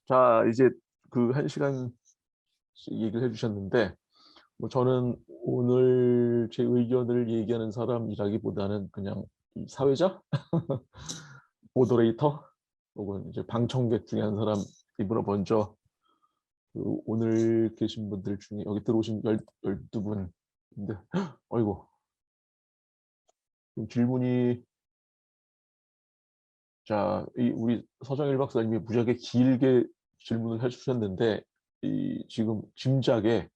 자, 이제 그 1시간 얘기를 해주셨는데, 뭐 저는 오늘 제 의견을 얘기하는 사람이라기보다는 그냥 이 사회자, 모더레이터, 혹은 이제 방청객 중에 한 사람 이분을 먼저 그 오늘 계신 분들 중에 여기 들어오신 12분. 근데 어이구, 좀 질문이 자, 우리 서정일 박사님이 무지하게 길게 질문을 해주셨는데 지금 짐작에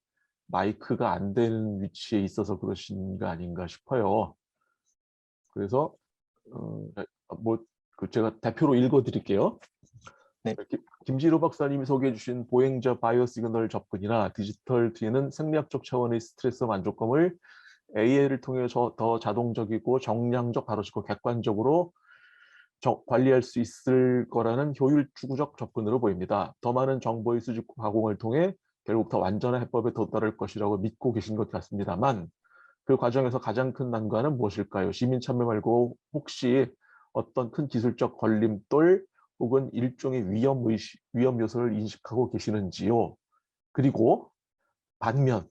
마이크가 안 되는 위치에 있어서 그러신 거 아닌가 싶어요. 그래서 뭐 제가 대표로 읽어드릴게요. 네. 김지로 박사님이 소개해 주신 보행자 바이오 시그널 접근이나 디지털 뒤에는 생리학적 차원의 스트레스 만족감을 AI를 통해 더 자동적이고 정량적, 바로잡고 객관적으로 관리할 수 있을 거라는 효율 추구적 접근으로 보입니다. 더 많은 정보의 수집 가공을 통해 결국 더 완전한 해법에 도달할 것이라고 믿고 계신 것 같습니다만, 그 과정에서 가장 큰 난관은 무엇일까요? 시민 참여 말고 혹시 어떤 큰 기술적 걸림돌 혹은 일종의 위험 요소를 인식하고 계시는지요? 그리고 반면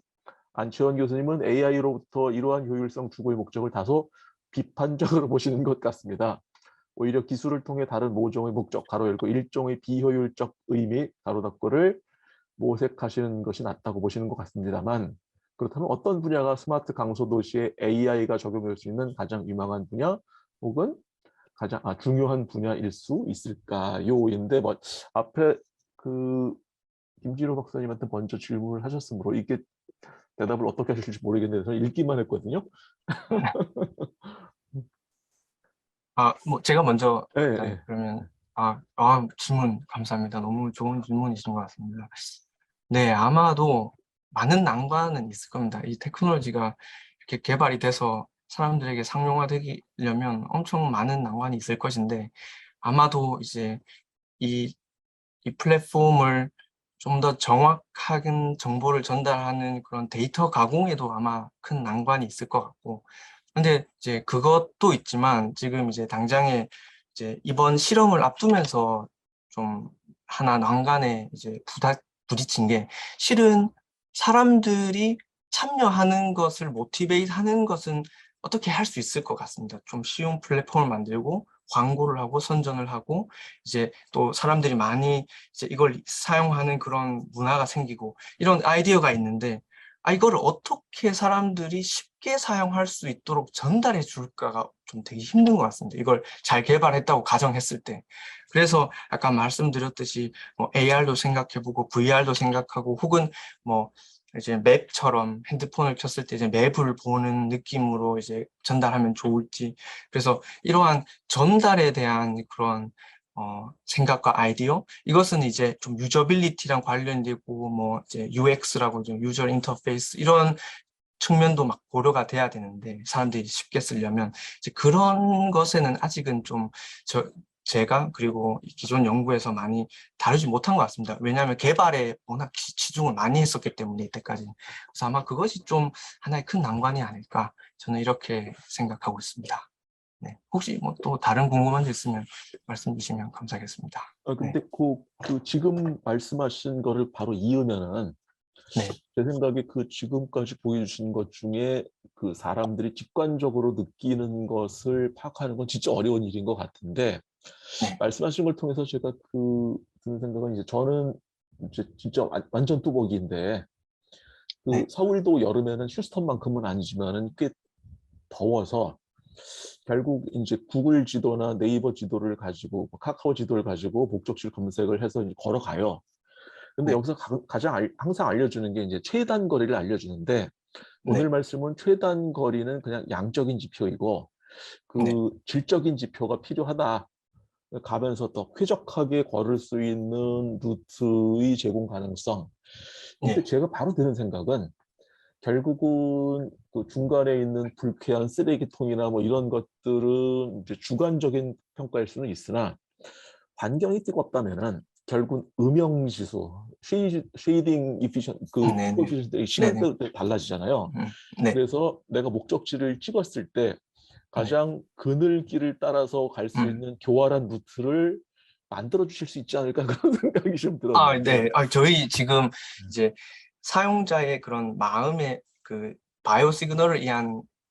안치원 교수님은 AI로부터 이러한 효율성 추구의 목적을 다소 비판적으로 보시는 것 같습니다. 오히려 기술을 통해 다른 모종의 목적, 가로 열고 일종의 비효율적 의미, 가로 닫고를 모색하시는 것이 낫다고 보시는 것 같습니다만, 그렇다면 어떤 분야가 스마트 강소도시에 AI가 적용될 수 있는 가장 유망한 분야 혹은 가장 중요한 분야일 수 있을까요?인데 뭐 앞에 그 김지로 박사님한테 먼저 질문을 하셨으므로 이게 대답을 어떻게 하실지 모르겠는데 저는 읽기만 했거든요. 뭐 제가 먼저 네, 일단 네. 그러면 질문 감사합니다. 너무 좋은 질문이신 것 같습니다. 네, 아마도 많은 난관은 있을 겁니다. 이 테크놀로지가 이렇게 개발이 돼서 사람들에게 상용화되려면 엄청 많은 난관이 있을 것인데, 아마도 이제 이, 이 플랫폼을 좀 더 정확한 정보를 전달하는 그런 데이터 가공에도 아마 큰 난관이 있을 것 같고, 근데 이제 그것도 있지만 지금 이제 당장에 이제 이번 실험을 앞두면서 좀 하나 난관에 이제 부딪힌 게, 실은 사람들이 참여하는 것을 모티베이트 하는 것은 어떻게 할 수 있을 것 같습니다. 좀 쉬운 플랫폼을 만들고 광고를 하고 선전을 하고 이제 또 사람들이 많이 이제 이걸 사용하는 그런 문화가 생기고 이런 아이디어가 있는데, 이거를 어떻게 사람들이 쉽게 사용할 수 있도록 전달해 줄까가 좀 되게 힘든 것 같습니다. 이걸 잘 개발했다고 가정했을 때. 그래서 아까 말씀드렸듯이 뭐 AR도 생각해보고 VR도 생각하고, 혹은 뭐 이제 맵처럼 핸드폰을 켰을 때 이제 맵을 보는 느낌으로 이제 전달하면 좋을지. 그래서 이러한 전달에 대한 그런 생각과 아이디어, 이것은 이제 좀 유저빌리티랑 관련되고 뭐 이제 UX라고 좀 유저 인터페이스 이런 측면도 막 고려가 돼야 되는데, 사람들이 쉽게 쓰려면 이제 그런 것에는 아직은 좀 제가 그리고 기존 연구에서 많이 다루지 못한 것 같습니다. 왜냐하면 개발에 워낙 치중을 많이 했었기 때문에 이때까지는. 그래서 아마 그것이 좀 하나의 큰 난관이 아닐까, 저는 이렇게 생각하고 있습니다. 네. 혹시 뭐 또 다른 궁금한 데 있으면 말씀 주시면 감사하겠습니다. 네. 근데 그 지금 말씀하신 거를 바로 이으면은 네. 제 생각에 그 지금까지 보여주신 것 중에 그 사람들이 직관적으로 느끼는 것을 파악하는 건 진짜 어려운 일인 것 같은데, 네. 말씀하신 걸 통해서 제가 드는 생각은 이제 저는 이제 진짜 완전 뚜벅이인데 그 네. 서울도 여름에는 휴스턴만큼은 아니지만은 꽤 더워서 결국 이제 구글 지도나 네이버 지도를 가지고 카카오 지도를 가지고 목적지를 검색을 해서 이제 걸어가요. 근데 네. 여기서 항상 알려주는 게 이제 최단 거리를 알려주는데, 오늘 네. 말씀은 최단 거리는 그냥 양적인 지표이고 네. 그 질적인 지표가 필요하다. 가면서 더 쾌적하게 걸을 수 있는 루트의 제공 가능성. 근데 네. 제가 바로 드는 생각은 결국은 그 중간에 있는 불쾌한 쓰레기통이나 뭐 이런 것들은 이제 주관적인 평가일 수는 있으나 환경이 뜨겁다면은 결국 음영 지수, 쉐이딩 이피션, 그 네. 네. 코에피션들이 네. 네. 시간대로 달라지잖아요. 네. 그래서 내가 목적지를 찍었을 때 네. 가장 그늘길을 따라서 갈 수 있는 교활한 루트를 만들어 주실 수 있지 않을까 그런 생각이 좀 아, 들었는데. 네. 저희 지금 이제 사용자의 그런 마음의 그 바이오 시그널을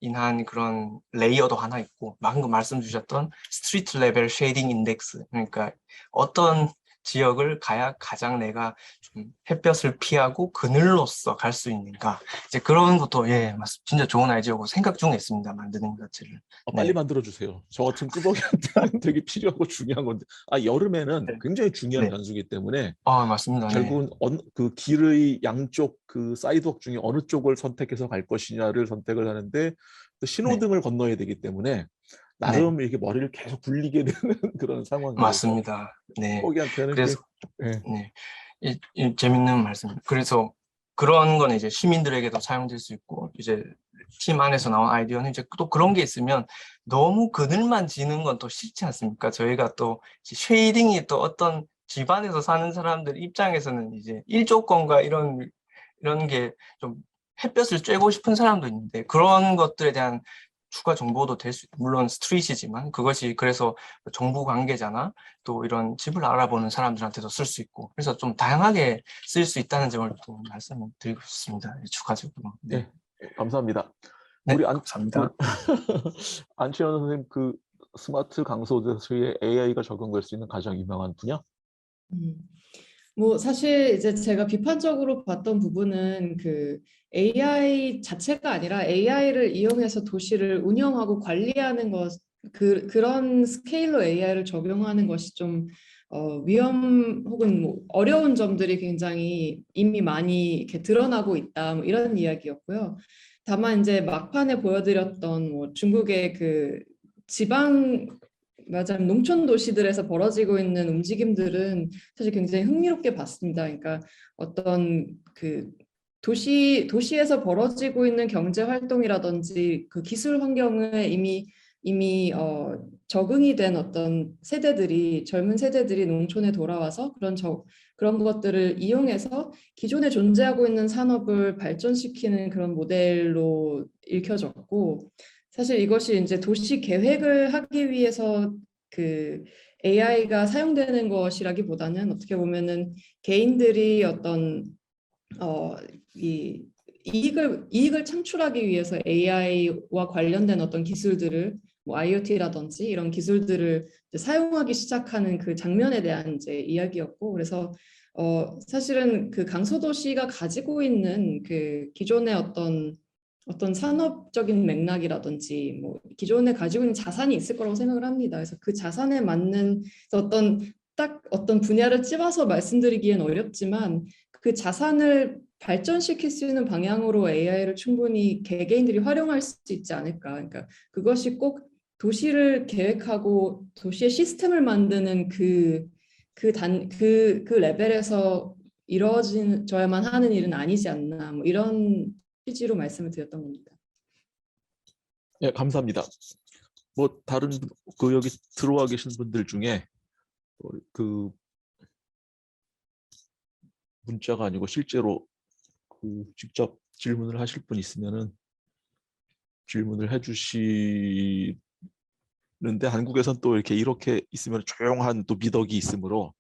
인한 그런 레이어도 하나 있고, 방금 말씀 주셨던 스트리트 레벨 쉐이딩 인덱스. 그러니까 어떤 지역을 가야 가장 내가 좀 햇볕을 피하고 그늘로서 갈 수 있는가. 이제 그런 것도, 예, 맞습니다. 진짜 좋은 아이디어고 생각 중에 있습니다. 만드는 것 자체를. 빨리 네. 만들어 주세요. 저 같은 뚜벅이한테는 되게 필요하고 중요한 건데, 여름에는 네. 굉장히 중요한 네. 변수이기 때문에 맞습니다. 네. 결국은 그 길의 양쪽 그 사이드웍 중에 어느 쪽을 선택해서 갈 것이냐를 선택을 하는데, 또 네. 신호등을 건너야 되기 때문에 네. 나름 이렇게 머리를 계속 굴리게 되는 그런 상황이어서 맞습니다. 네. 뚜벅이한테는 그래서, 예, 네. 이 재밌는 말씀입니다. 그래서 그런 거는 이제 시민들에게도 사용될 수 있고, 이제 팀 안에서 나온 아이디어는 이제 또 그런 게 있으면 너무 그늘만 지는 건 또 싫지 않습니까? 저희가 또 쉐이딩이 또 어떤 집안에서 사는 사람들 입장에서는 이제 일조권과 이런 게 좀 햇볕을 쬐고 싶은 사람도 있는데, 그런 것들에 대한 추가 정보도 물론 스트릿이지만, 그것이 그래서 정부 관계자나 또 이런 집을 알아보는 사람들한테도 쓸 수 있고, 그래서 좀 다양하게 쓸 수 있다는 점을 또 말씀드리고 싶습니다. 추가적으로. 네. 예, 감사합니다. 네, 우리 감사합니다. 안치현 선생님, 그 스마트 강소도시에 AI가 적용될 수 있는 가장 유명한 분야? 음. 뭐 사실 이제 제가 비판적으로 봤던 부분은 그 AI 자체가 아니라 AI를 이용해서 도시를 운영하고 관리하는 것, 그런 스케일로 AI를 적용하는 것이 좀 위험 혹은 뭐 어려운 점들이 굉장히 이미 많이 이렇게 드러나고 있다, 뭐 이런 이야기였고요. 다만 이제 막판에 보여드렸던 뭐 중국의 그 지방, 맞아요, 농촌 도시들에서 벌어지고 있는 움직임들은 사실 굉장히 흥미롭게 봤습니다. 그러니까 어떤 그 도시에서 벌어지고 있는 경제 활동이라든지 그 기술 환경에 이미 적응이 된 어떤 세대들이, 젊은 세대들이 농촌에 돌아와서 그런 것들을 이용해서 기존에 존재하고 있는 산업을 발전시키는 그런 모델로 읽혀졌고, 사실 이것이 이제 도시 계획을 하기 위해서 그 AI가 사용되는 것이라기보다는 어떻게 보면은 개인들이 어떤 이 이익을 창출하기 위해서 AI와 관련된 어떤 기술들을, 뭐 IoT라든지 이런 기술들을 이제 사용하기 시작하는 그 장면에 대한 이제 이야기였고, 그래서 사실은 그 강서도시가 가지고 있는 그 기존의 어떤 산업적인 맥락이라든지 뭐 기존에 가지고 있는 자산이 있을 거라고 생각을 합니다. 그래서 그 자산에 맞는 어떤 분야를 찝어서 말씀드리기엔 어렵지만, 그 자산을 발전시킬 수 있는 방향으로 AI를 충분히 개개인들이 활용할 수 있지 않을까. 그러니까 그것이 꼭 도시를 계획하고 도시의 시스템을 만드는 그 레벨에서 이루어져야만 하는 일은 아니지 않나. 뭐 이런 취지로 말씀을 드렸던 겁니다. 예, 감사합니다. 뭐 다른 그 여기 들어와 계신 분들 중에 그 문자가 아니고 실제로 그 직접 질문을 하실 분 있으면은 질문을 해주시는데, 한국에선 또 이렇게 있으면 조용한 또 미덕이 있으므로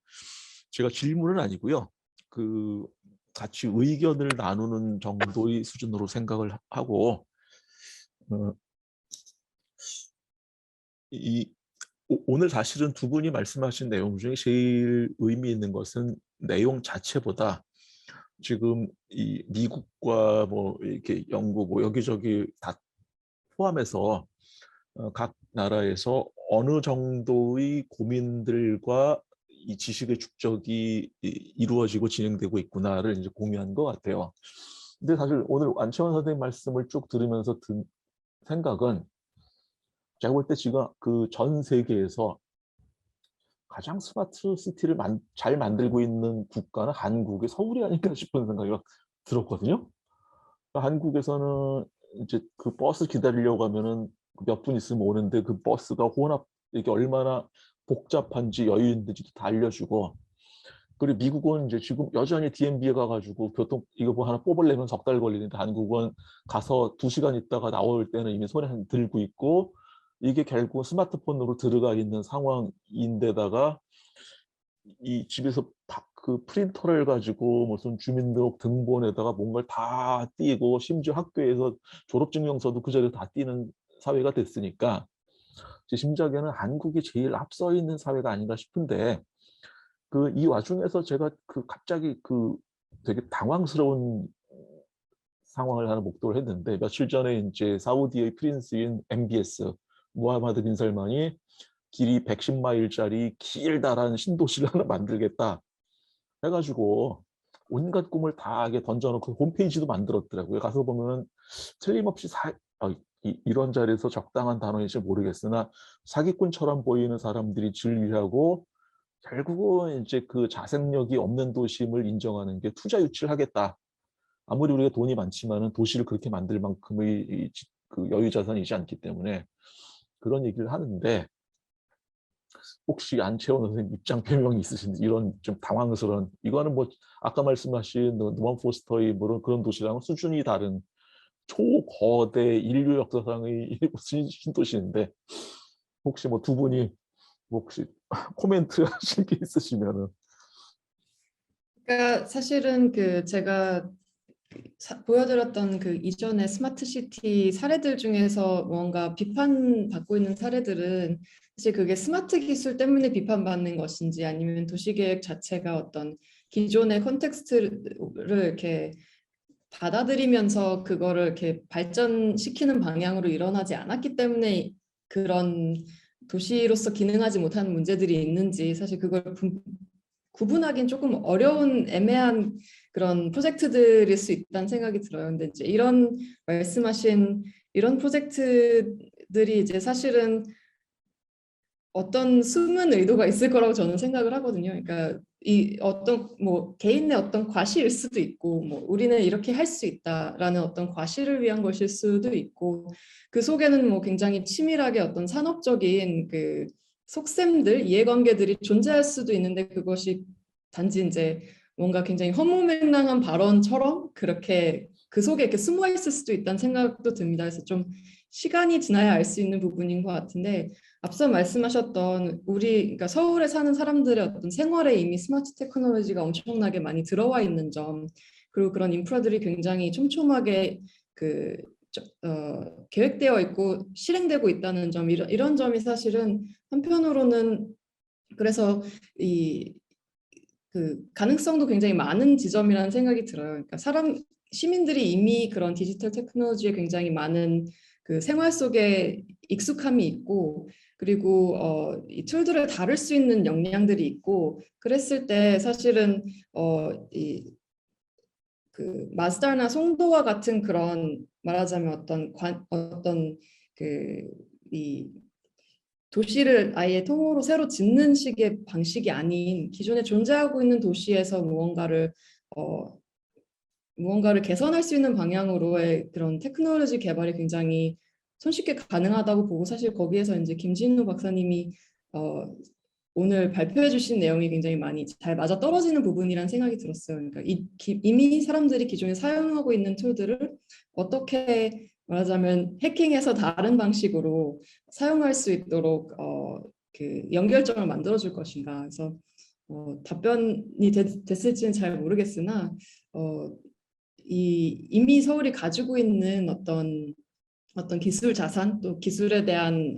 제가 질문은 아니고요, 그 같이 의견을 나누는 정도의 수준으로 생각을 하고, 어, 오늘 사실은 두 분이 말씀하신 내용 중에 제일 의미 있는 것은 내용 자체보다 지금 이 미국과 뭐 이렇게 영국 뭐 여기저기 다 포함해서 각 나라에서 어느 정도의 고민들과 이 지식의 축적이 이루어지고 진행되고 있구나를 이제 공유한 것 같아요. 근데 사실 오늘 안채원 선생님 말씀을 쭉 들으면서 든 생각은, 제가 볼 때 지금 그 전 세계에서 가장 스마트 시티를 잘 만들고 있는 국가는 한국의 서울이 아닐까 싶은 생각이 들었거든요. 한국에서는 이제 그 버스 기다리려고 하면은 몇 분 있으면 오는데, 그 버스가 혼합 이게 얼마나 복잡한지 여유 있는지도 다 알려주고, 그리고 미국은 이제 지금 여전히 DMV에 가가지고 교통 이거 뭐 하나 뽑으려면 석 달 걸리는데, 한국은 가서 2시간 있다가 나올 때는 이미 손에 들고 있고, 이게 결국 스마트폰으로 들어가 있는 상황인데다가 이 집에서 그 프린터를 가지고 무슨 주민등록 등본에다가 뭔가를 다 띄고 심지어 학교에서 졸업증명서도 그 자리에 다 띄는 사회가 됐으니까 제 심작에는 한국이 제일 앞서 있는 사회가 아닌가 싶은데 그 이 와중에서 제가 그 갑자기 그 되게 당황스러운 상황을 하나 목도를 했는데 며칠 전에 이제 사우디의 프린스인 MBS 무하마드 빈 살만이 길이 110마일짜리 길다란 신도시를 하나 만들겠다 해가지고 온갖 꿈을 다 하게 던져놓고 홈페이지도 만들었더라고요. 가서 보면 틀림없이 이런 자리에서 적당한 단어인지 모르겠으나 사기꾼처럼 보이는 사람들이 진리하고 결국은 이제 그 자생력이 없는 도심을 인정하는 게 투자 유치를 하겠다. 아무리 우리가 돈이 많지만은 도시를 그렇게 만들 만큼의 그 여유 자산이 있지 않기 때문에 그런 얘기를 하는데 혹시 안채원 선생님 입장 표명이 있으신지 이런 좀 당황스러운 이거는 뭐 아까 말씀하신 노만 포스터의 그런 도시랑은 수준이 다른 초거대 인류 역사상의 신도시인데 혹시 뭐 두 분이 혹시 코멘트 하실 게 있으시면은. 그러니까 사실은 그 제가 보여드렸던 그 이전의 스마트 시티 사례들 중에서 뭔가 비판받고 있는 사례들은 사실 그게 스마트 기술 때문에 비판받는 것인지 아니면 도시계획 자체가 어떤 기존의 컨텍스트를 이렇게 받아들이면서 그거를 이렇게 발전시키는 방향으로 일어나지 않았기 때문에 그런 도시로서 기능하지 못하는 문제들이 있는지 사실 그걸 구분하기는 조금 어려운 애매한 그런 프로젝트들일 수 있다는 생각이 들어요. 근데 이제 이런 말씀하신 이런 프로젝트들이 이제 사실은 어떤 숨은 의도가 있을 거라고 저는 생각을 하거든요. 그러니까 이 어떤 뭐 개인의 어떤 과시일 수도 있고 뭐 우리는 이렇게 할 수 있다라는 어떤 과시를 위한 것일 수도 있고 그 속에는 뭐 굉장히 치밀하게 어떤 산업적인 그 속셈들 이해관계들이 존재할 수도 있는데 그것이 단지 이제 뭔가 굉장히 허무맹랑한 발언처럼 그렇게 그 속에 이렇게 숨어 있을 수도 있다는 생각도 듭니다. 그래서 좀 시간이 지나야 알 수 있는 부분인 것 같은데 앞서 말씀하셨던 우리 그러니까 서울에 사는 사람들의 어떤 생활에 이미 스마트 테크놀로지가 엄청나게 많이 들어와 있는 점 그리고 그런 인프라들이 굉장히 촘촘하게 그 계획되어 있고 실행되고 있다는 점 이런 점이 사실은 한편으로는 그래서 이 그 가능성도 굉장히 많은 지점이라는 생각이 들어요. 그러니까 시민들이 이미 그런 디지털 테크놀로지에 굉장히 많은 그 생활 속에 익숙함이 있고 그리고 이 툴들을 다룰 수 있는 역량들이 있고 그랬을 때 사실은 그 마스다나 송도와 같은 그런 말하자면 어떤 이 도시를 아예 통으로 새로 짓는 식의 방식이 아닌 기존에 존재하고 있는 도시에서 무언가를 개선할 수 있는 방향으로의 그런 테크놀로지 개발이 굉장히 손쉽게 가능하다고 보고 사실 거기에서 이제 김진우 박사님이 오늘 발표해 주신 내용이 굉장히 많이 잘 맞아 떨어지는 부분이라는 생각이 들었어요. 그러니까 이미 사람들이 기존에 사용하고 있는 툴들을 어떻게 말하자면 해킹해서 다른 방식으로 사용할 수 있도록 그 연결점을 만들어줄 것인가. 그래서 답변이 됐을지는 잘 모르겠으나 이미 서울이 가지고 있는 어떤 기술 자산 또 기술에 대한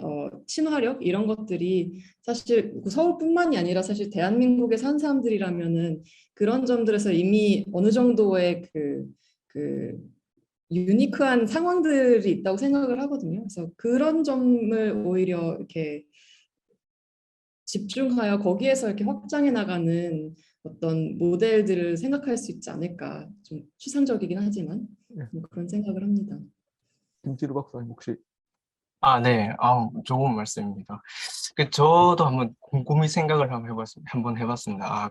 친화력 이런 것들이 사실 서울뿐만이 아니라 사실 대한민국에 산 사람들이라면은 그런 점들에서 이미 어느 정도의 그 유니크한 상황들이 있다고 생각을 하거든요. 그래서 그런 점을 오히려 이렇게 집중하여 거기에서 이렇게 확장해 나가는 어떤 모델들을 생각할 수 있지 않을까. 좀 추상적이긴 하지만 그런 생각을 합니다. 김진우 박사님 혹시. 네. 좋은 말씀입니다. 저도 한번 곰곰이 생각을 한번 해봤습니다.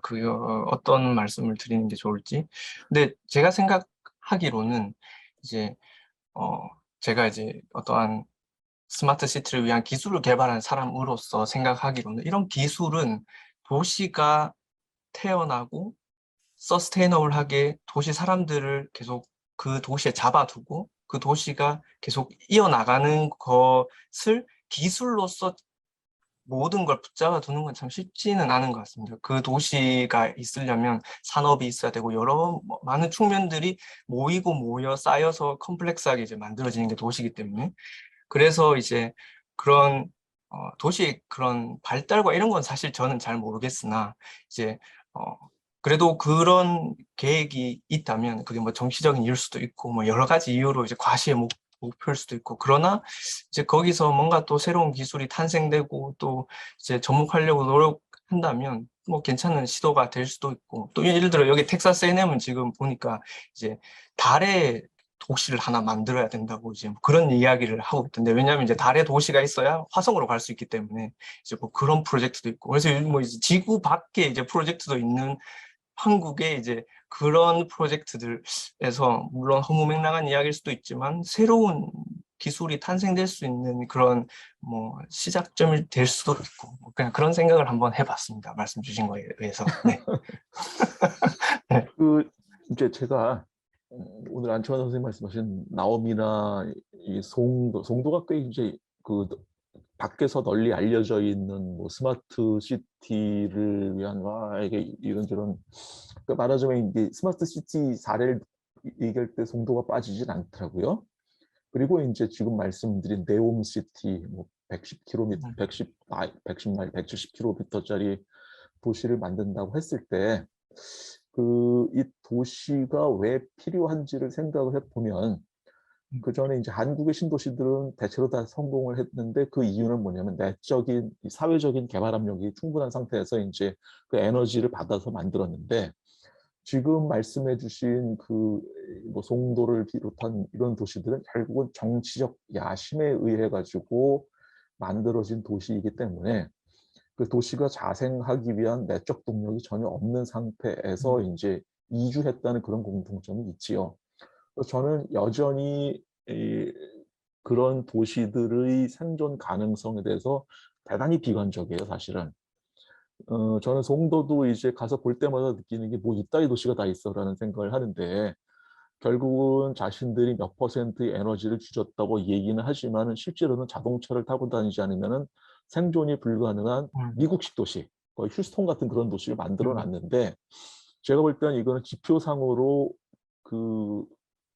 어떤 말씀을 드리는 게 좋을지. 근데 제가 생각하기로는 이제, 제가 이제 어떠한 스마트 시티를 위한 기술을 개발한 사람으로서 생각하기로는 이런 기술은 도시가 태어나고 서스테이너블하게 도시 사람들을 계속 그 도시에 잡아두고 그 도시가 계속 이어나가는 것을 기술로서 모든 걸 붙잡아 두는 건 참 쉽지는 않은 것 같습니다. 그 도시가 있으려면 산업이 있어야 되고 여러 많은 측면들이 모이고 모여 쌓여서 컴플렉스하게 이제 만들어지는 게 도시이기 때문에 그래서 이제 그런 도시의 그런 발달과 이런 건 사실 저는 잘 모르겠으나 이제 어, 그래도 그런 계획이 있다면 그게 뭐 정치적인 이유일 수도 있고 뭐 여러 가지 이유로 이제 과시의 목표일 수도 있고 그러나 이제 거기서 뭔가 또 새로운 기술이 탄생되고 또 이제 접목하려고 노력한다면 뭐 괜찮은 시도가 될 수도 있고 또 예를 들어 여기 텍사스 A&M은 지금 보니까 이제 달에 도시를 하나 만들어야 된다고 이제 뭐 그런 이야기를 하고 있던데 왜냐하면 이제 달에 도시가 있어야 화성으로 갈 수 있기 때문에 이제 뭐 그런 프로젝트도 있고 그래서 요즘 뭐 이제 지구 밖에 이제 프로젝트도 있는 한국에 이제 그런 프로젝트들에서 물론 허무맹랑한 이야기일 수도 있지만 새로운 기술이 탄생될 수 있는 그런 뭐 시작점이 될 수도 있고 뭐 그냥 그런 생각을 한번 해봤습니다. 말씀 주신 거에 의해서. 네. 그 이제 제가 오늘 안치환 선생님 말씀하신 나옴이나 이 송도가 꽤 이제 그 밖에서 널리 알려져 있는 뭐 스마트 시티를 위한 이게 이런저런 그 말하자면 이게 스마트 시티 사례를 얘기할 때 송도가 빠지진 않더라고요. 그리고 이제 지금 말씀드린 네옴 시티 뭐 110km, 110마일, 170km짜리 도시를 만든다고 했을 때 이 도시가 왜 필요한지를 생각을 해보면 그 전에 이제 한국의 신도시들은 대체로 다 성공을 했는데 그 이유는 뭐냐면 내적인 사회적인 개발 압력이 충분한 상태에서 이제 그 에너지를 받아서 만들었는데 지금 말씀해주신 뭐 송도를 비롯한 이런 도시들은 결국은 정치적 야심에 의해 가지고 만들어진 도시이기 때문에 그 도시가 자생하기 위한 내적 동력이 전혀 없는 상태에서 이제 이주했다는 그런 공통점이 있지요. 그래서 저는 여전히 그런 도시들의 생존 가능성에 대해서 대단히 비관적이에요, 사실은. 저는 송도도 이제 가서 볼 때마다 느끼는 게 뭐 이따위 도시가 다 있어라는 생각을 하는데 결국은 자신들이 몇 퍼센트의 에너지를 줄였다고 얘기는 하지만 실제로는 자동차를 타고 다니지 않으면 생존이 불가능한 미국식 도시, 거의 휴스턴 같은 그런 도시를 만들어 놨는데 제가 볼 때는 이거는 지표상으로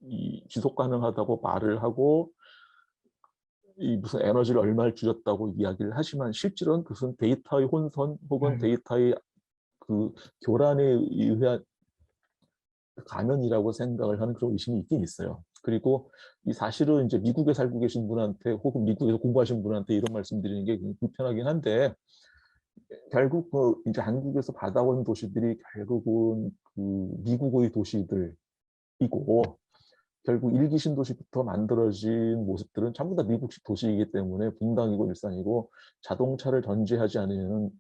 이 지속 가능하다고 말을 하고 이 무슨 에너지를 얼마를 줄였다고 이야기를 하지만 실제로는 그것은 데이터의 혼선 혹은 데이터의 그 교란에 의한 가면이라고 생각을 하는 그런 의심이 있긴 있어요. 그리고 이 사실은 이제 미국에 살고 계신 분한테 혹은 미국에서 공부하신 분한테 이런 말씀드리는 게 불편하긴 한데 결국 이제 한국에서 받아온 도시들이 결국은 미국의 도시들이고 결국 일기 신도시부터 만들어진 모습들은 전부 다 미국식 도시이기 때문에 분당이고 일산이고 자동차를 전제하지 않으면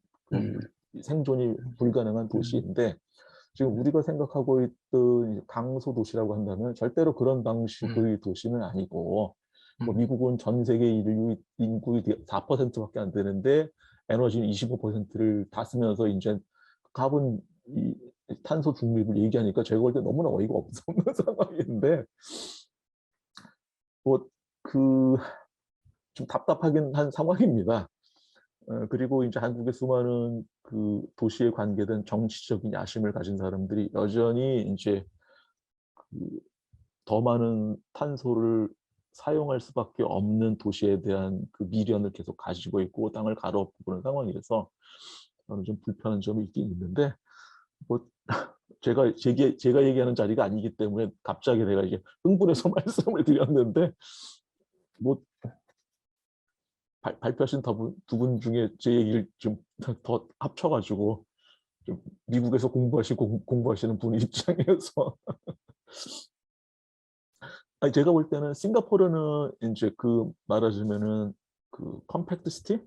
생존이 불가능한 도시인데 지금 우리가 생각하고 있던 강소 도시라고 한다면 절대로 그런 방식의 도시는 아니고 뭐 미국은 전 세계 인구의 4%밖에 안 되는데 에너지는 25%를 다 쓰면서 이제 카본 탄소 중립을 얘기하니까 제가 볼 때 너무나 어이가 없는 상황인데 뭐 좀 답답하긴 한 상황입니다. 그리고 이제 한국의 수많은 도시에 관계된 정치적인 야심을 가진 사람들이 여전히 이제 더 많은 탄소를 사용할 수밖에 없는 도시에 대한 미련을 계속 가지고 있고 땅을 갈아엎고 그런 상황이라서 저는 좀 불편한 점이 있긴 있는데 뭐 제가 얘기하는 자리가 아니기 때문에 갑자기 내가 이제 흥분해서 말씀을 드렸는데 뭐 발표하신 두 분 중에 제 얘기를 좀 더 합쳐가지고 좀 미국에서 공부하시는 분 입장에서 아니, 제가 볼 때는 싱가포르는 이제 말하자면은 컴팩트 시티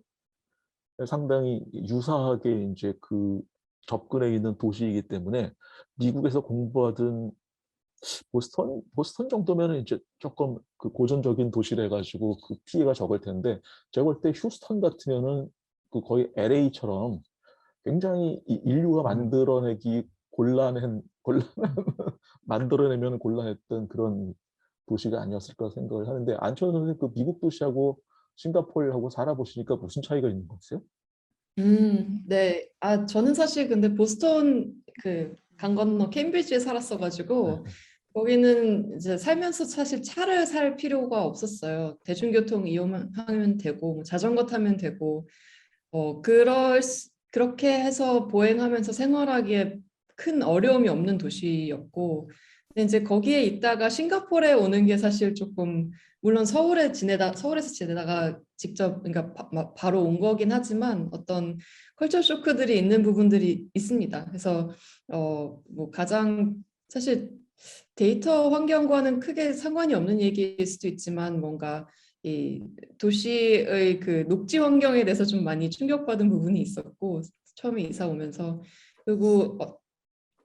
상당히 유사하게 이제 접근해 있는 도시이기 때문에 미국에서 공부하던 보스턴 정도면은 이제 조금 고전적인 도시래 가지고 피해가 적을 텐데 제가 볼 때 휴스턴 같으면은 거의 LA처럼 굉장히 인류가 만들어내기 곤란한 만들어내면 곤란했던 그런 도시가 아니었을까 생각을 하는데 안철 선생님 미국 도시하고 싱가포르하고 살아보시니까 무슨 차이가 있는 것 같아요? 네. 저는 사실 근데 보스턴 그 강 건너 케임브리지에 살았어가지고 거기는 이제 살면서 사실 차를 살 필요가 없었어요. 대중교통 이용하면 되고 뭐 자전거 타면 되고 그렇게 해서 보행하면서 생활하기에 큰 어려움이 없는 도시였고, 근데 이제 거기에 있다가 싱가포르에 오는 게 사실 조금, 물론 서울에서 지내다가 직접, 그러니까 바로 온 거긴 하지만 어떤 컬처 쇼크들이 있는 부분들이 있습니다. 그래서, 뭐 가장 사실 데이터 환경과는 크게 상관이 없는 얘기일 수도 있지만 뭔가 이 도시의 그 녹지 환경에 대해서 좀 많이 충격받은 부분이 있었고 처음에 이사 오면서 그리고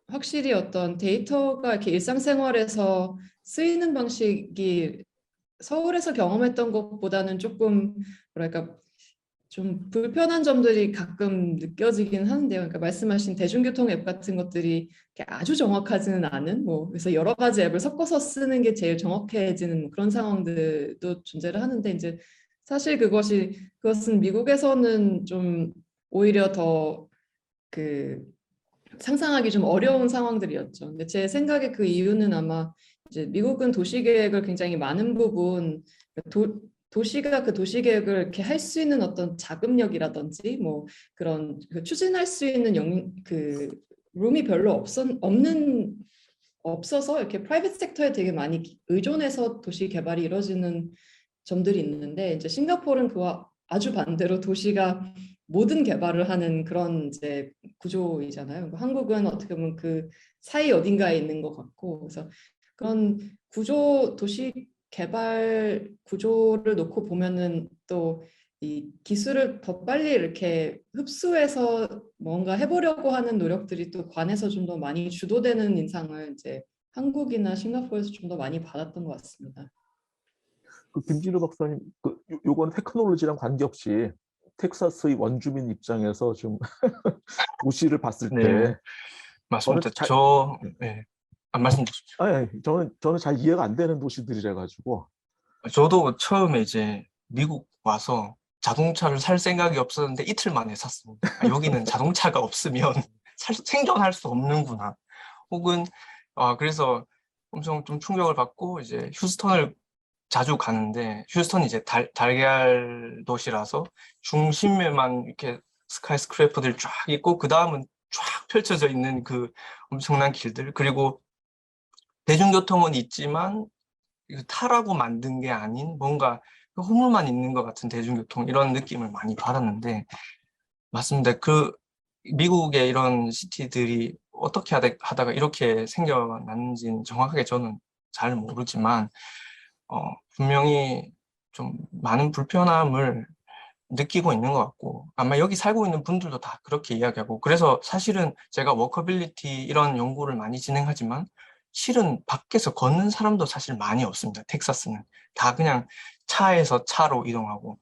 확실히 어떤 데이터가 이렇게 일상생활에서 쓰이는 방식이 서울에서 경험했던 것보다는 조금 뭐랄까 좀 불편한 점들이 가끔 느껴지긴 하는데요. 그러니까 말씀하신 대중교통 앱 같은 것들이 이렇게 아주 정확하지는 않은 뭐 그래서 여러 가지 앱을 섞어서 쓰는 게 제일 정확해지는 그런 상황들도 존재를 하는데 이제 사실 그것은 미국에서는 좀 오히려 더 그 상상하기 좀 어려운 상황들이었죠. 근데 제 생각에 그 이유는 아마 이제 미국은 도시 계획을 굉장히 많은 부분 도시가 그 도시 계획을 이렇게 할 수 있는 어떤 자금력이라든지 뭐 그런 그 추진할 수 있는 그 룸이 별로 없어서 이렇게 프라이빗 섹터에 되게 많이 의존해서 도시 개발이 이루어지는 점들이 있는데 이제 싱가포르는 그와 아주 반대로 도시가 모든 개발을 하는 그런 이제 구조이잖아요. 한국은 어떻게 보면 그 사이 어딘가에 있는 것 같고 그래서 그런 도시 개발 구조를 놓고 보면은 또 이 기술을 더 빨리 이렇게 흡수해서 뭔가 해보려고 하는 노력들이 또 관에서 좀 더 많이 주도되는 인상을 이제 한국이나 싱가포르에서 좀 더 많이 받았던 것 같습니다. 그 김진우 박사님, 요건 테크놀로지랑 관계없이 텍사스의 원주민 입장에서 좀 도시를 봤을 네, 때 저는 맞습니다. 잘, 네. 말씀 주십시오. 저는 잘 이해가 안 되는 도시들이라 가지고 저도 처음에 이제 미국 와서 자동차를 살 생각이 없었는데 이틀 만에 샀습니다. 여기는 자동차가 없으면 생존할 수 없는구나. 혹은, 그래서 엄청 좀 충격을 받고 이제 휴스턴을 자주 가는데, 휴스턴이 이제 달걀 도시라서 중심에만 이렇게 스카이스크래퍼들이 쫙 있고, 그 다음은 쫙 펼쳐져 있는 그 엄청난 길들, 그리고 대중교통은 있지만 타라고 만든 게 아닌 뭔가 허물만 있는 것 같은 대중교통 이런 느낌을 많이 받았는데 맞습니다. 그 미국의 이런 시티들이 어떻게 하다가 이렇게 생겨났는지는 정확하게 저는 잘 모르지만 분명히 좀 많은 불편함을 느끼고 있는 것 같고 아마 여기 살고 있는 분들도 다 그렇게 이야기하고 그래서 사실은 제가 워커빌리티 이런 연구를 많이 진행하지만 실은 밖에서 걷는 사람도 사실 많이 없습니다. 텍사스는 다 그냥 차에서 차로 이동하고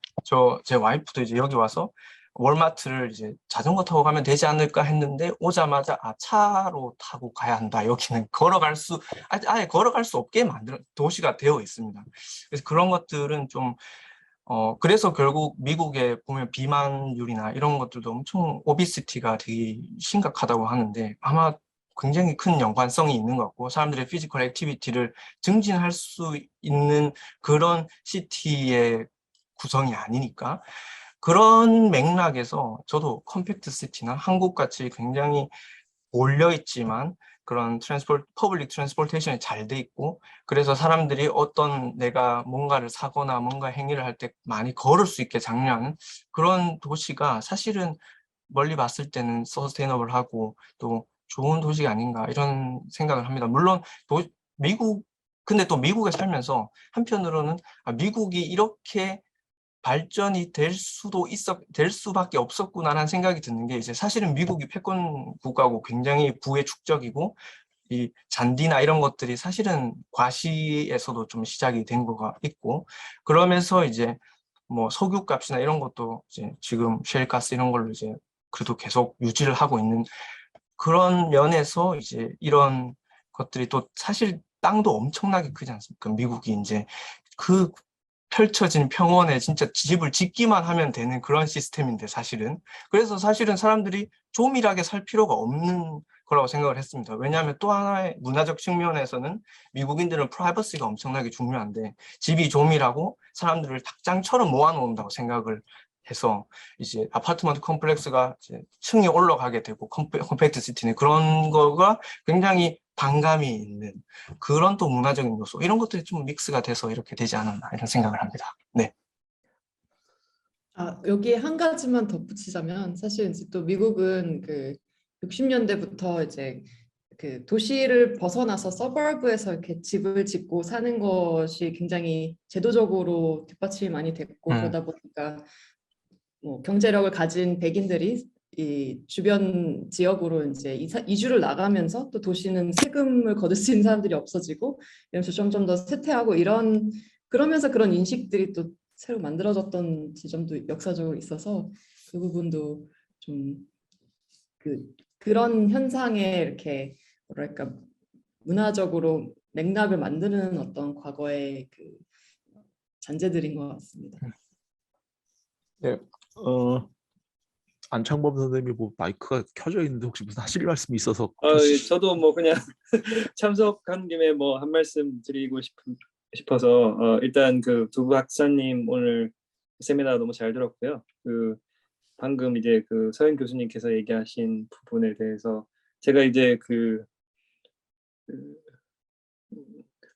제 와이프도 이제 여기 와서 월마트를 이제 자전거 타고 가면 되지 않을까 했는데 오자마자 차로 타고 가야 한다. 여기는 아예 걸어갈 수 없게 만든 도시가 되어 있습니다. 그래서 그런 것들은 좀 그래서 결국 미국에 보면 비만율이나 이런 것들도 엄청 오비시티가 되게 심각하다고 하는데 아마 굉장히 큰 연관성이 있는 것 같고 사람들의 피지컬 액티비티를 증진할 수 있는 그런 시티의 구성이 아니니까 그런 맥락에서 저도 컴팩트 시티나 한국같이 굉장히 몰려있지만 그런 퍼블릭 트랜스포테이션이 잘 돼 있고 그래서 사람들이 어떤 내가 뭔가를 사거나 뭔가 행위를 할 때 많이 걸을 수 있게 장려하는 그런 도시가 사실은 멀리 봤을 때는 서스테이너블하고 또 좋은 도시가 아닌가 이런 생각을 합니다. 물론 근데 또 미국에 살면서 한편으로는 미국이 이렇게 발전이 될 수밖에 없었구나라는 생각이 드는 게 이제 사실은 미국이 패권 국가고 굉장히 부의 축적이고 이 잔디나 이런 것들이 사실은 과시에서도 좀 시작이 된 거가 있고 그러면서 이제 뭐 석유값이나 이런 것도 이제 지금 셰일가스 이런 걸로 이제 그래도 계속 유지를 하고 있는 그런 면에서 이제 이런 것들이 또 사실 땅도 엄청나게 크지 않습니까? 미국이 이제 그 펼쳐진 평원에 진짜 집을 짓기만 하면 되는 그런 시스템인데 사실은. 그래서 사실은 사람들이 조밀하게 살 필요가 없는 거라고 생각을 했습니다. 왜냐하면 또 하나의 문화적 측면에서는 미국인들은 프라이버시가 엄청나게 중요한데 집이 조밀하고 사람들을 닭장처럼 모아놓는다고 생각을 해서 이제 아파트먼트 컴플렉스가 이제 층이 올라가게 되고 컴팩트 시티는 그런 거가 굉장히 반감이 있는 그런 또 문화적인 요소 이런 것들이 좀 믹스가 돼서 이렇게 되지 않았나 이런 생각을 합니다. 네. 여기에 한 가지만 덧붙이자면 사실 이제 또 미국은 그 60년대부터 이제 그 도시를 벗어나서 서버브에서 이렇게 집을 짓고 사는 것이 굉장히 제도적으로 뒷받침이 많이 됐고 그러다 보니까 뭐 경제력을 가진 백인들이 이 주변 지역으로 이제 이주를 나가면서 또 도시는 세금을 거둘 수 있는 사람들이 없어지고 이러면서 점점 더 쇠퇴하고 그러면서 그런 인식들이 또 새로 만들어졌던 지점도 역사적으로 있어서 그 부분도 좀 그런 현상에 이렇게 뭐랄까 문화적으로 맥락을 만드는 어떤 과거의 그 잔재들인 것 같습니다. 네, 안창범 선생님이 뭐 마이크가 켜져 있는데 혹시 무슨 하실 말씀이 있어서 저도 뭐 그냥 참석한 김에 뭐 한 말씀 드리고 싶어서 일단 그 두 박사님 오늘 세미나 너무 잘 들었고요. 그 방금 이제 그 서현 교수님께서 얘기하신 부분에 대해서 제가 이제 그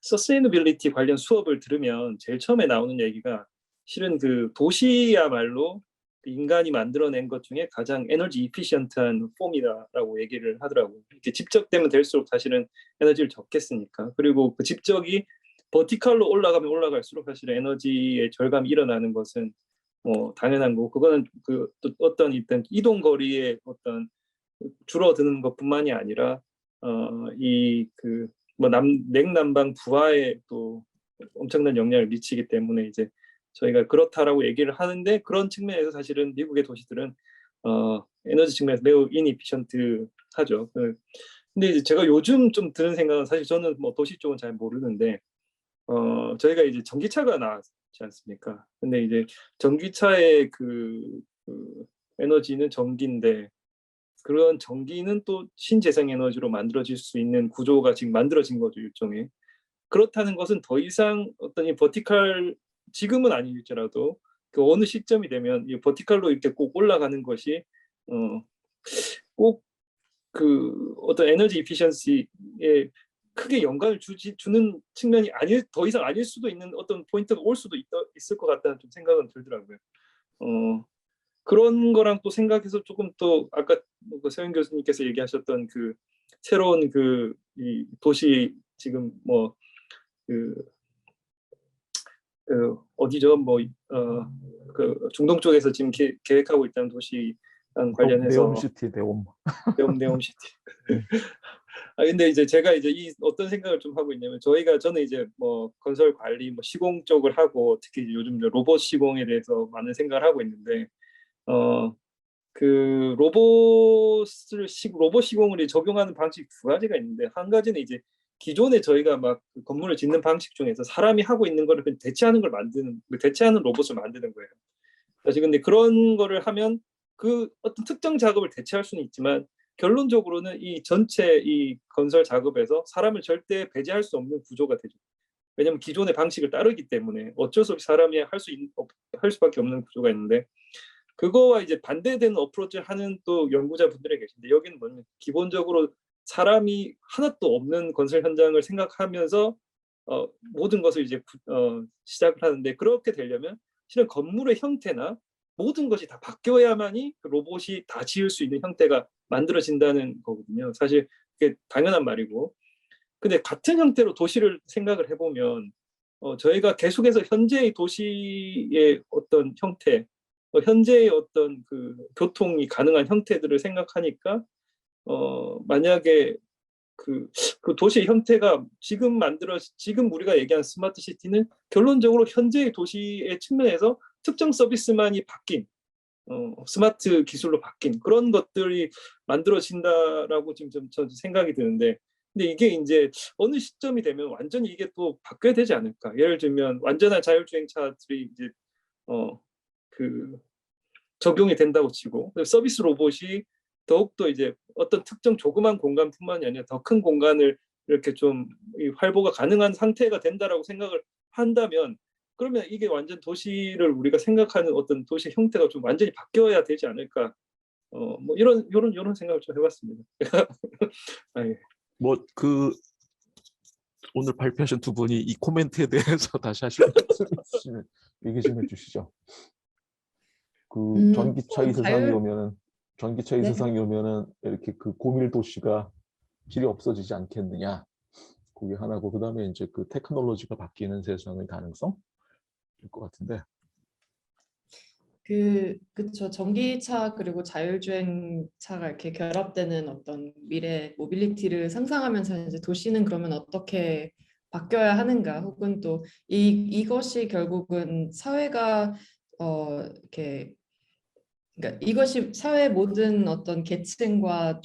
서스테이너빌리티 관련 수업을 들으면 제일 처음에 나오는 얘기가 실은 그 도시야말로 인간이 만들어낸 것 중에 가장 에너지 이피션트한 폼이다라고 얘기를 하더라고요. 이렇게 집적되면 될수록 사실은 에너지를 적게 쓰니까. 그리고 그 집적이 버티컬로 올라가면 올라갈수록 사실은 에너지의 절감이 일어나는 것은 뭐 당연한 거고, 그거는 그 어떤 이동 거리의 어떤 줄어드는 것뿐만이 아니라 이 그 뭐 냉난방 부하에 또 엄청난 영향을 미치기 때문에 이제 저희가 그렇다라고 얘기를 하는데, 그런 측면에서 사실은 미국의 도시들은 에너지 측면에서 매우 이니피션트하죠. 근데 이제 제가 요즘 좀 드는 생각은, 사실 저는 뭐 도시 쪽은 잘 모르는데 저희가 이제 전기차가 나왔지 않습니까? 근데 이제 전기차의 그 에너지는 전기인데, 그런 전기는 또 신재생 에너지로 만들어질 수 있는 구조가 지금 만들어진 거죠, 일종의. 그렇다는 것은 더 이상 어떤 이 버티컬, 지금은 아닐지라도 그 어느 시점이 되면 이 버티컬로 이렇게 꼭 올라가는 것이 꼭 그 어떤 에너지 이피션시에 크게 영향을 주는 측면이 더 이상 아닐 수도 있는 어떤 포인트가 올 수도 있을 것 같다는 좀 생각은 들더라고요. 그런 거랑 또 생각해서 조금 또 아까 그 서영 교수님께서 얘기하셨던 그 새로운 그 이 도시 지금 뭐 어디죠? 뭐 그 중동 쪽에서 지금 계획하고 있다는 도시랑 관련해서 네옴시티, 네옴. 네옴시티. 근데 이제 제가 이제 이 어떤 생각을 좀 하고 있냐면, 저는 이제 뭐 건설 관리, 뭐 시공 쪽을 하고, 특히 요즘 로봇 시공에 대해서 많은 생각을 하고 있는데, 그 로봇 시공을 적용하는 방식 두 가지가 있는데, 한 가지는 이제 기존에 저희가 막 건물을 짓는 방식 중에서 사람이 하고 있는 거를 그냥 대체하는 로봇을 만드는 거예요. 사실 근데 그런 거를 하면 그 어떤 특정 작업을 대체할 수는 있지만, 결론적으로는 이 전체 이 건설 작업에서 사람을 절대 배제할 수 없는 구조가 되죠. 왜냐하면 기존의 방식을 따르기 때문에 어쩔 수 없이 사람이 할 수밖에 없는 구조가 있는데, 그거와 이제 반대되는 어프로치를 하는 또 연구자분들이 계신데, 여기는 뭐냐면 기본적으로 사람이 하나도 없는 건설 현장을 생각하면서 모든 것을 이제 시작을 하는데, 그렇게 되려면 실은 건물의 형태나 모든 것이 다 바뀌어야만이 그 로봇이 다 지을 수 있는 형태가 만들어진다는 거거든요. 사실 그게 당연한 말이고, 근데 같은 형태로 도시를 생각을 해보면 저희가 계속해서 현재의 도시의 어떤 형태, 현재의 어떤 그 교통이 가능한 형태들을 생각하니까 만약에 그 도시의 형태가 지금 우리가 얘기하는 스마트 시티는 결론적으로 현재의 도시의 측면에서 특정 서비스만이 바뀐 스마트 기술로 바뀐 그런 것들이 만들어진다라고 지금 좀 생각이 드는데, 근데 이게 이제 어느 시점이 되면 완전히 이게 또 바뀌어야 되지 않을까. 예를 들면 완전한 자율주행차들이 이제 그 적용이 된다고 치고 서비스 로봇이 더욱더 이제 어떤 특정 조그만 공간뿐만이 아니라 더 큰 공간을 이렇게 좀 활보가 가능한 상태가 된다라고 생각을 한다면 그러면 이게 완전 도시를 우리가 생각하는 어떤 도시 형태가 좀 완전히 바뀌어야 되지 않을까. 뭐 이런 생각을 좀 해봤습니다. 아, 예. 뭐 오늘 발표하신 두 분이 이 코멘트에 대해서 다시 하실 말씀 있으시면 얘기 좀 해주시죠. 전기차 이 세상이 자율- 오면은 전기차 이 네. 세상이 오면은 이렇게 고밀 도시가 필요 없어지지 않겠느냐. 그게 하나고 그다음에 이제 테크놀로지가 바뀌는 세상의 가능성일 것 같은데. 그쵸. 전기차 그리고 자율주행차가 이렇게 결합되는 어떤 미래 모빌리티를 상상하면서 이제 도시는 그러면 어떻게 바뀌어야 하는가, 혹은 또 이것이 결국은 사회가 이렇게, 그러니까 이것이 사회 모든 어떤 계층과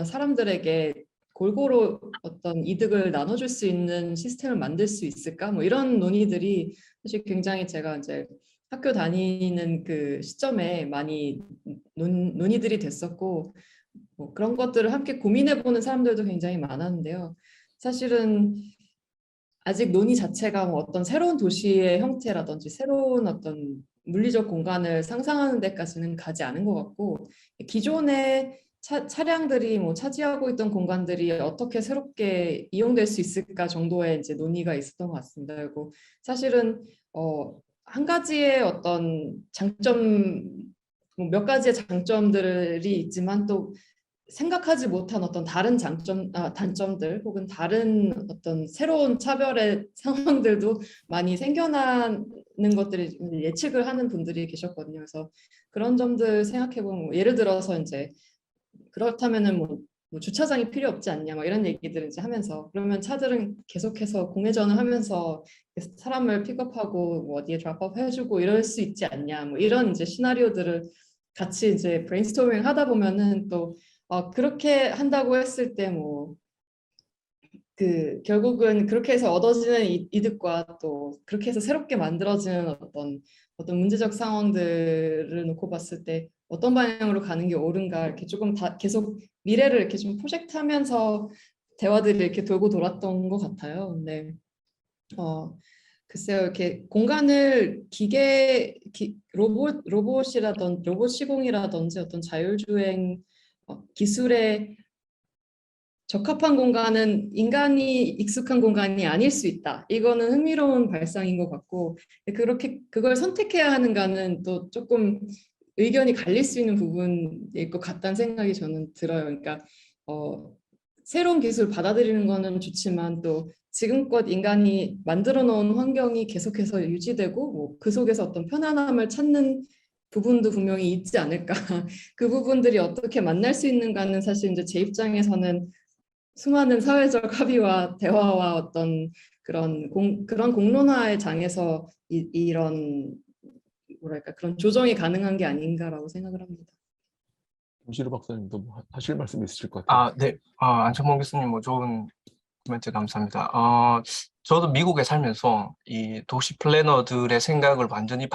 사람들에게 골고루 어떤 이득을 나눠줄 수 있는 시스템을 만들 수 있을까? 뭐 이런 논의들이 사실 굉장히 제가 이제 학교 다니는 그 시점에 많이 논의들이 됐었고, 뭐 그런 것들을 함께 고민해보는 사람들도 굉장히 많았는데요. 사실은 아직 논의 자체가 뭐 어떤 새로운 도시의 형태라든지 새로운 어떤 물리적 공간을 상상하는 데까지는 가지 않은 것 같고, 기존의 차량들이 뭐 차지하고 있던 공간들이 어떻게 새롭게 이용될 수 있을까 정도의 이제 논의가 있었던 것 같습니다. 그리고 사실은 한 가지의 어떤 장점, 뭐몇 가지의 장점들이 있지만 또 생각하지 못한 어떤 다른 단점들 혹은 다른 어떤 새로운 차별의 상황들도 많이 생겨나는 것들이 예측을 하는 분들이 계셨거든요. 그래서 그런 점들 생각해보면 뭐 예를 들어서 이제 그렇다면은 뭐 주차장이 필요 없지 않냐, 뭐 이런 얘기들을 이제 하면서, 그러면 차들은 계속해서 공회전을 하면서 사람을 픽업하고 뭐 어디에 드랍업 해주고 이럴 수 있지 않냐, 뭐 이런 이제 시나리오들을 같이 이제 브레인스토밍 하다 보면은 또 그렇게 한다고 했을 때 뭐 결국은 그렇게 해서 얻어지는 이득과 또 그렇게 해서 새롭게 만들어지는 어떤 문제적 상황들을 놓고 봤을 때 어떤 방향으로 가는 게 옳은가, 이렇게 조금 다 계속 미래를 이렇게 좀 프로젝트하면서 대화들이 이렇게 돌고 돌았던 것 같아요. 근데 글쎄요, 이렇게 공간을 로봇 시공이라든지 어떤 자율주행 기술에 적합한 공간은 인간이 익숙한 공간이 아닐 수 있다. 이거는 흥미로운 발상인 것 같고, 그걸 선택해야 하는가는 또 조금 의견이 갈릴 수 있는 부분일 것 같다는 생각이 저는 들어요. 그러니까 새로운 기술 받아들이는 거는 좋지만 또 지금껏 인간이 만들어 놓은 환경이 계속해서 유지되고 뭐 그 속에서 어떤 편안함을 찾는 부분도 분명히 있지 않을까. 그 부분들이 어떻게 만날 수 있는가는 사실 이제 제 입장에서는 수많은 사회적 합의와 대화와 어떤 그런 공론화의 장에서 이런 뭐랄까 그런 조정이 가능한 게 아닌가라고 생각을 합니다. 김시루 박사님도 뭐 하실 말씀 있으실 것 같아요. 네. 안창범 교수님 뭐 좋은 코멘트 감사합니다. 저도 미국에 살면서 이 도시 플래너들의 생각을 완전히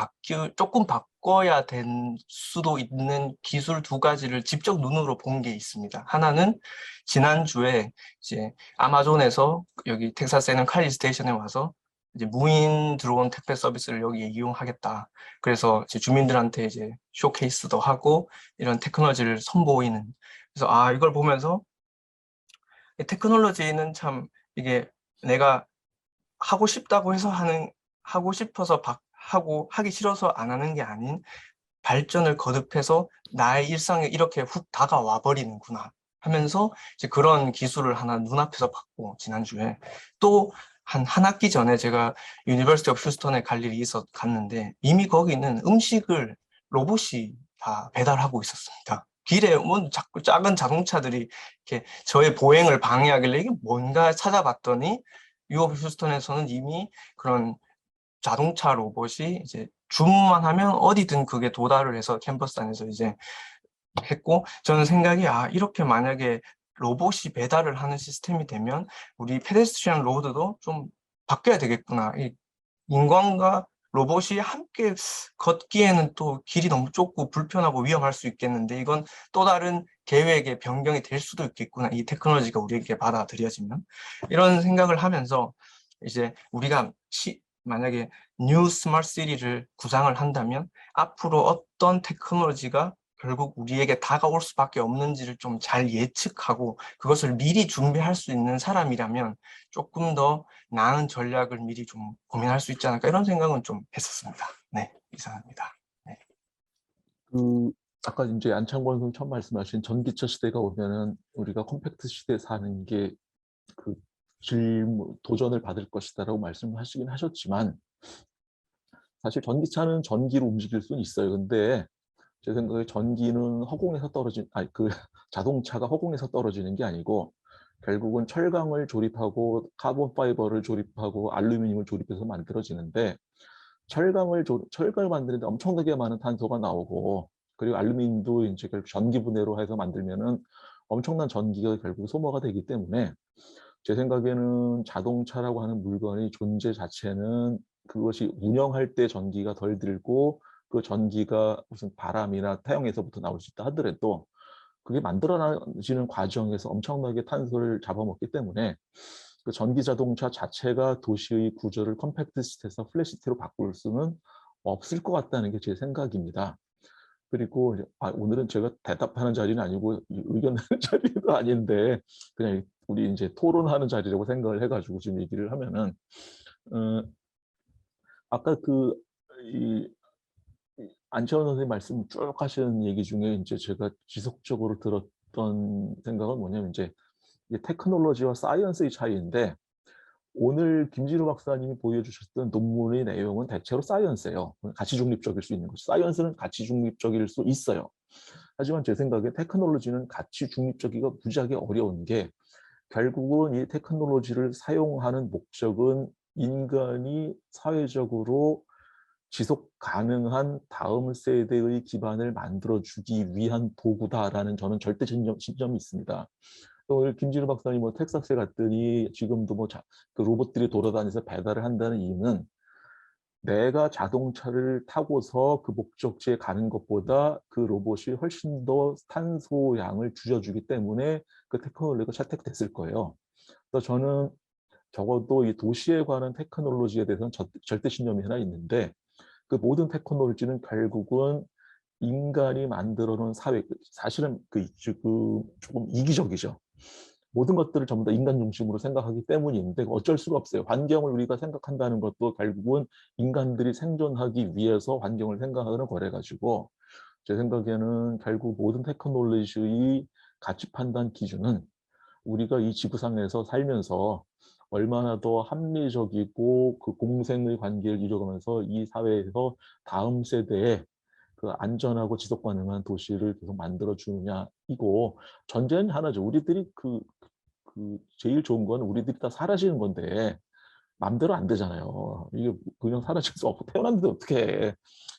조금 바꿔야 될 수도 있는 기술 두 가지를 직접 눈으로 본 게 있습니다. 하나는 지난주에 이제 아마존에서 여기 텍사스에 있는 칼리 스테이션에 와서 이제 무인 드론 택배 서비스를 여기에 이용하겠다. 그래서 이제 주민들한테 이제 쇼케이스도 하고 이런 테크놀로지를 선보이는. 그래서 이걸 보면서 테크놀로지는 참 이게 내가 하고 싶다고 해서 하고 싶어서 하기 싫어서 안 하는 게 아닌 발전을 거듭해서 나의 일상에 이렇게 훅 다가와 버리는구나 하면서 이제 그런 기술을 하나 눈앞에서 봤고, 지난주에 또 한 학기 전에 제가 유니버시티 오브 휴스턴에 갈 일이 갔는데 이미 거기는 음식을 로봇이 다 배달하고 있었습니다. 길에 자꾸 작은 자동차들이 이렇게 저의 보행을 방해하길래 이게 뭔가 찾아봤더니 유업 휴스턴에서는 이미 그런 자동차 로봇이 이제 주문만 하면 어디든 그게 도달을 해서 캠퍼스 안에서 이제 했고, 저는 생각이 이렇게 만약에 로봇이 배달을 하는 시스템이 되면 우리 페데스트리안 로드도 좀 바뀌어야 되겠구나. 이 인간과 로봇이 함께 걷기에는 또 길이 너무 좁고 불편하고 위험할 수 있겠는데 이건 또 다른 계획의 변경이 될 수도 있겠구나. 이 테크놀로지가 우리에게 받아들여지면 이런 생각을 하면서 이제 우리가 만약에 뉴 스마트 시티를 구상을 한다면 앞으로 어떤 테크놀로지가 결국 우리에게 다가올 수밖에 없는지를 좀 잘 예측하고 그것을 미리 준비할 수 있는 사람이라면 조금 더 나은 전략을 미리 좀 고민할 수 있지 않을까 이런 생각은 좀 했었습니다. 네, 이상합니다. 네. 그 아까 이제 안창권 선생님 처음 말씀하신 전기차 시대가 오면은 우리가 컴팩트 시대에 사는 게 그 도전을 받을 것이다라고 말씀하시긴 하셨지만 사실 전기차는 전기로 움직일 수는 있어요. 근데 제 생각에 전기는 허공에서 자동차가 허공에서 떨어지는 게 아니고 결국은 철강을 조립하고 카본 파이버를 조립하고 알루미늄을 조립해서 만들어지는데 철강을 만드는데 엄청나게 많은 탄소가 나오고 그리고 알루미늄도 이제 결국 전기 분해로 해서 만들면은 엄청난 전기가 결국 소모가 되기 때문에 제 생각에는 자동차라고 하는 물건의 존재 자체는 그것이 운영할 때 전기가 덜 들고 그 전기가 무슨 바람이나 태양에서부터 나올 수 있다 하더라도 그게 만들어지는 과정에서 엄청나게 탄소를 잡아먹기 때문에 그 전기 자동차 자체가 도시의 구조를 컴팩트 시티에서 플랫 시티로 바꿀 수는 없을 것 같다는 게 제 생각입니다. 그리고 오늘은 제가 대답하는 자리는 아니고 의견 내는 자리도 아닌데 그냥 우리 이제 토론하는 자리라고 생각을 해가지고 지금 얘기를 하면은 아까 안채원 선생님 말씀 쭉 하시는 얘기 중에 이제 제가 지속적으로 들었던 생각은 뭐냐면 이제 테크놀로지와 사이언스의 차이인데 오늘 김진우 박사님이 보여주셨던 논문의 내용은 대체로 사이언스예요. 가치 중립적일 수 있는 거죠. 사이언스는 가치 중립적일 수 있어요. 하지만 제 생각에 테크놀로지는 가치 중립적이가 무지하게 어려운 게 결국은 이 테크놀로지를 사용하는 목적은 인간이 사회적으로 지속 가능한 다음 세대의 기반을 만들어주기 위한 도구다라는 저는 절대 신념이 있습니다. 오늘 김진우 박사님 텍사스에 갔더니 지금도 그 로봇들이 돌아다니면서 배달을 한다는 이유는 내가 자동차를 타고서 그 목적지에 가는 것보다 그 로봇이 훨씬 더 탄소 양을 줄여주기 때문에 그 테크놀로지가 채택됐을 거예요. 그래서 저는 적어도 이 도시에 관한 테크놀로지에 대해서는 절대 신념이 하나 있는데 그 모든 테크놀로지는 결국은 인간이 만들어 놓은 사회, 사실은 조금 이기적이죠. 모든 것들을 전부 다 인간 중심으로 생각하기 때문인데 어쩔 수가 없어요. 환경을 우리가 생각한다는 것도 결국은 인간들이 생존하기 위해서 환경을 생각하는 거래가지고 제 생각에는 결국 모든 테크놀로지의 가치 판단 기준은 우리가 이 지구상에서 살면서 얼마나 더 합리적이고 그 공생의 관계를 이루어가면서 이 사회에서 다음 세대에 그 안전하고 지속 가능한 도시를 계속 만들어 주느냐이고 전제는 하나죠. 우리들이 제일 좋은 건 우리들이 다 사라지는 건데 마음대로 안 되잖아요. 이게 그냥 사라질 수 없고 태어났는데 어떻게 해.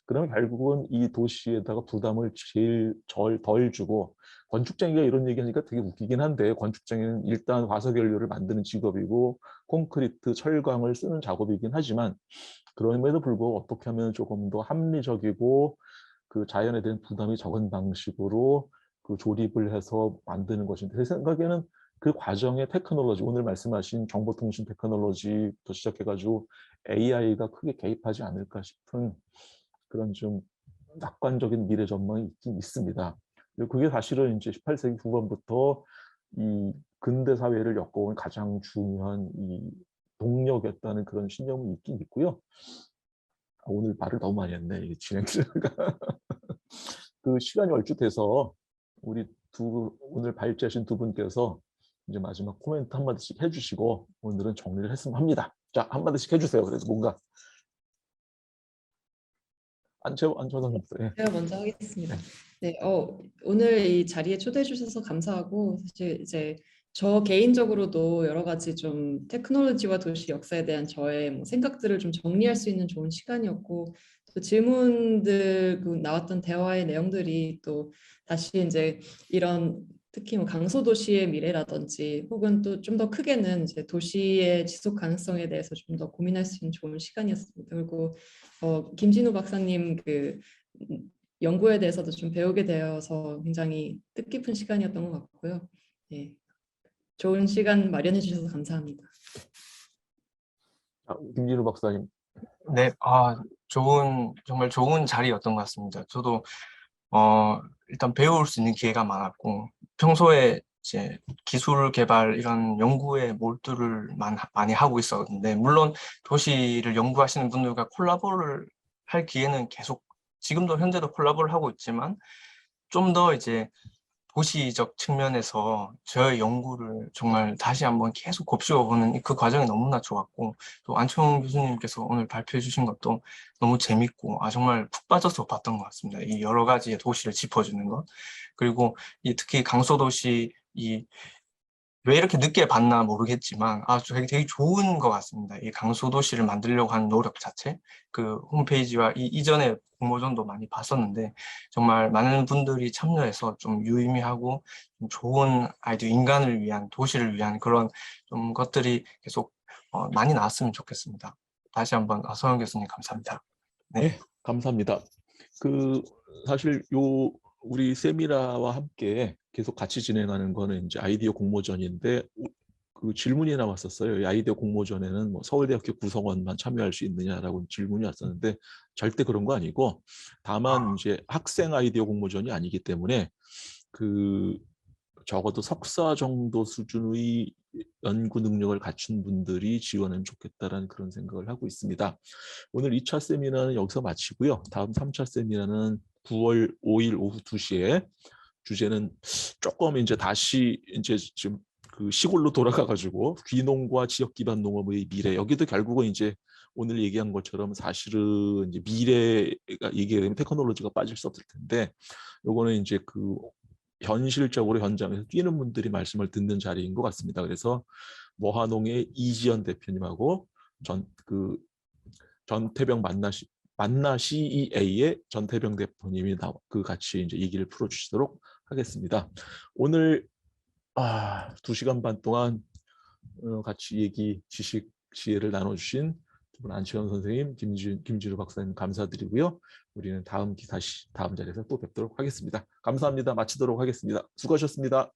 그러면 결국은 이 도시에다가 부담을 제일 덜 주고 건축쟁이가 이런 얘기하니까 되게 웃기긴 한데 건축쟁이는 일단 화석연료를 만드는 직업이고 콘크리트, 철강을 쓰는 작업이긴 하지만 그럼에도 불구하고 어떻게 하면 조금 더 합리적이고 그 자연에 대한 부담이 적은 방식으로 그 조립을 해서 만드는 것인데 제 생각에는 그 과정의 테크놀로지, 오늘 말씀하신 정보통신 테크놀로지부터 시작해가지고 AI가 크게 개입하지 않을까 싶은 그런 좀 낙관적인 미래 전망이 있긴 있습니다. 그리고 그게 사실은 이제 18세기 후반부터 이 근대 사회를 엮어온 가장 중요한 이 동력이었다는 그런 신념이 있긴 있고요. 오늘 말을 너무 많이 했네, 이게 진행자가. 그 시간이 얼추 돼서 우리 오늘 발제하신 두 분께서 이제 마지막 코멘트 한마디씩 해주시고 오늘은 정리를 했으면 합니다. 자, 한마디씩 해주세요. 그래서 뭔가 안채원 선생님. 제가 먼저 하겠습니다. 네, 오늘 이 자리에 초대해 주셔서 감사하고 사실 이제 저 개인적으로도 여러 가지 좀 테크놀로지와 도시 역사에 대한 저의 뭐 생각들을 좀 정리할 수 있는 좋은 시간이었고 또 질문들 나왔던 대화의 내용들이 또 다시 이제 이런 특히 뭐 강소도시의 미래라든지 혹은 또 좀 더 크게는 이제 도시의 지속 가능성에 대해서 좀 더 고민할 수 있는 좋은 시간이었습니다. 그리고 김진우 박사님 그 연구에 대해서도 좀 배우게 되어서 굉장히 뜻깊은 시간이었던 것 같고요. 예, 좋은 시간 마련해 주셔서 감사합니다. 김진우 박사님. 네, 정말 좋은 자리였던 것 같습니다. 저도 일단 배울 수 있는 기회가 많았고, 평소에 이제 기술 개발 이런 연구에 몰두를 많이 하고 있었는데, 물론 도시를 연구하시는 분들과 콜라보를 할 기회는 계속, 지금도 현재도 콜라보를 하고 있지만, 좀 더 이제 도시적 측면에서 저의 연구를 정말 다시 한번 계속 곱씹어보는 그 과정이 너무나 좋았고, 또 안청 교수님께서 오늘 발표해 주신 것도 너무 재밌고, 정말 푹 빠져서 봤던 것 같습니다. 이 여러 가지의 도시를 짚어주는 것. 그리고 특히 강소도시, 왜 이렇게 늦게 봤나 모르겠지만 되게 좋은 것 같습니다. 이 강소도시를 만들려고 하는 노력 자체, 그 홈페이지와 이전에 공모전도 많이 봤었는데 정말 많은 분들이 참여해서 좀 유의미하고 좀 좋은 아이디어, 인간을 위한, 도시를 위한 그런 좀 것들이 계속 많이 나왔으면 좋겠습니다. 다시 한번 서영 교수님 감사합니다. 네, 감사합니다. 사실 우리 세미나와 함께 계속 같이 진행하는 거는 이제 아이디어 공모전인데 그 질문이 나왔었어요. 이 아이디어 공모전에는 뭐 서울대학교 구성원만 참여할 수 있느냐라고 질문이 왔었는데 절대 그런 거 아니고, 다만 이제 학생 아이디어 공모전이 아니기 때문에 적어도 석사 정도 수준의 연구 능력을 갖춘 분들이 지원하면 좋겠다라는 그런 생각을 하고 있습니다. 오늘 2차 세미나는 여기서 마치고요. 다음 3차 세미나는 9월 5일 오후 2시에 주제는 조금 이제 다시 이제 지금 그 시골로 돌아가가지고 귀농과 지역 기반 농업의 미래, 여기도 결국은 이제 오늘 얘기한 것처럼 사실은 이제 미래가 얘기가 되면 테크놀로지가 빠질 수 없을 텐데, 요거는 이제 현실적으로 현장에서 뛰는 분들이 말씀을 듣는 자리인 것 같습니다. 그래서 모하농의 이지연 대표님하고 전태병 만나 CEA의 전태병 대표님이 같이 이제 얘기를 풀어주시도록 하겠습니다. 오늘 2시간 반 동안 같이 지식 지혜를 나눠주신 두 분, 안치현 선생님, 김진우 박사님 감사드리고요. 우리는 다음 자리에서 또 뵙도록 하겠습니다. 감사합니다. 마치도록 하겠습니다. 수고하셨습니다.